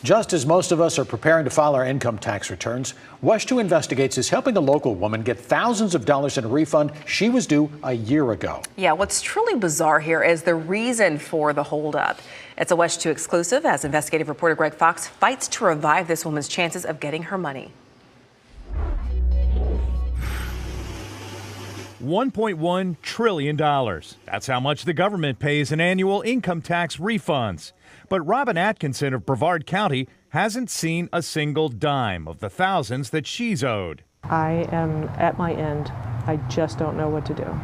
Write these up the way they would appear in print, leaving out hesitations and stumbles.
Just as most of us are preparing to file our income tax returns, WESH 2 Investigates is helping a local woman get thousands of dollars in a refund she was due a year ago. Yeah, what's truly bizarre here is the reason for the holdup. It's a WESH 2 exclusive as investigative reporter Greg Fox fights to revive this woman's chances of getting her money. $1.1 trillion. That's how much the government pays in annual income tax refunds. But Robin Atkinson of Brevard County hasn't seen a single dime of the thousands that she's owed. I am at my end. I just don't know what to do.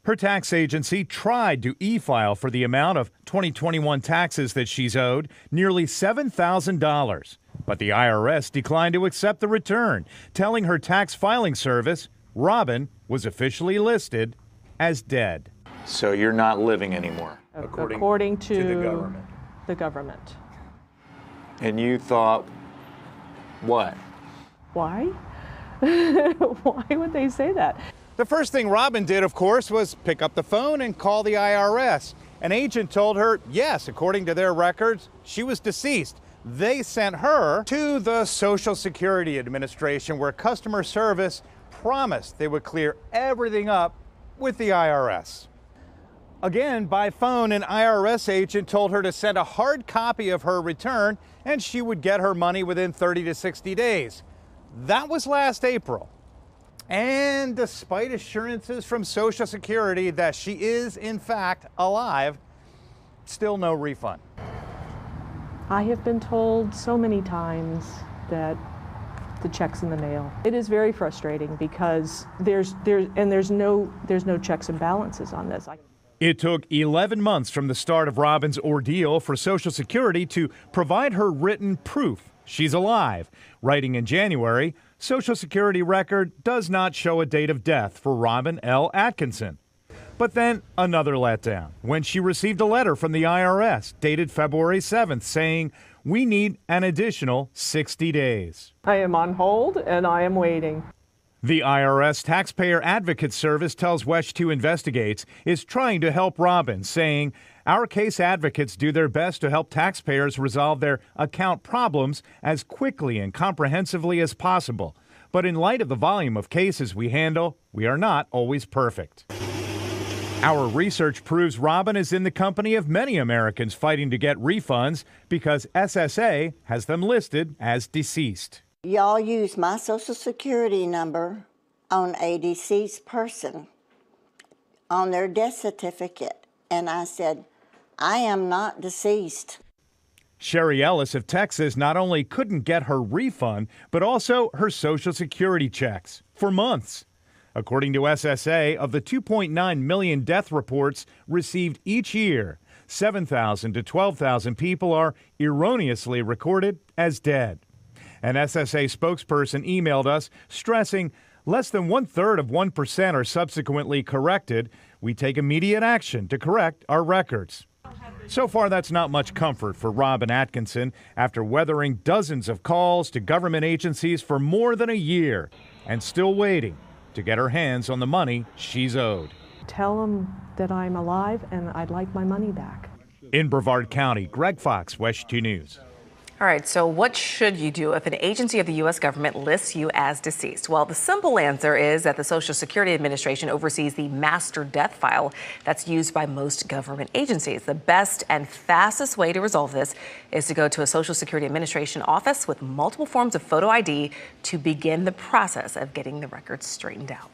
Her tax agency tried to e-file for the amount of 2021 taxes that she's owed, nearly $7,000. But the IRS declined to accept the return, telling her tax filing service Robin was officially listed as dead. So you're not living anymore, according to the government. The government. And you thought, what? Why? Why would they say that? The first thing Robin did, of course, was pick up the phone and call the IRS. An agent told her, yes, according to their records, she was deceased. They sent her to the Social Security Administration, where customer service promised they would clear everything up with the IRS. Again, by phone, an IRS agent told her to send a hard copy of her return and she would get her money within 30 to 60 days. That was last April. And despite assurances from Social Security that she is, in fact, alive, still no refund. I have been told so many times that the check's in the mail. It is very frustrating because there's no checks and balances on this. It took 11 months from the start of Robin's ordeal for Social Security to provide her written proof she's alive. Writing in January, Social Security record does not show a date of death for Robin L. Atkinson. But then another letdown when she received a letter from the IRS dated February 7th saying, we need an additional 60 days. I am on hold and I am waiting. The IRS Taxpayer Advocate Service tells WESH 2 Investigates is trying to help Robin, saying, our case advocates do their best to help taxpayers resolve their account problems as quickly and comprehensively as possible. But in light of the volume of cases we handle, we are not always perfect. Our research proves Robin is in the company of many Americans fighting to get refunds because SSA has them listed as deceased. Y'all use my Social Security number on a deceased person on their death certificate. And I said, I am not deceased. Sherry Ellis of Texas not only couldn't get her refund, but also her Social Security checks for months. According to SSA, of the 2.9 million death reports received each year, 7,000 to 12,000 people are erroneously recorded as dead. An SSA spokesperson emailed us stressing less than 1/3 of 1% are subsequently corrected. We take immediate action to correct our records. So far, that's not much comfort for Robin Atkinson after weathering dozens of calls to government agencies for more than a year and still waiting to get her hands on the money she's owed. Tell them that I'm alive and I'd like my money back. In Brevard County, Greg Fox, WESH 2 News. All right, so what should you do if an agency of the U.S. government lists you as deceased? Well, the simple answer is that the Social Security Administration oversees the master death file that's used by most government agencies. The best and fastest way to resolve this is to go to a Social Security Administration office with multiple forms of photo ID to begin the process of getting the records straightened out.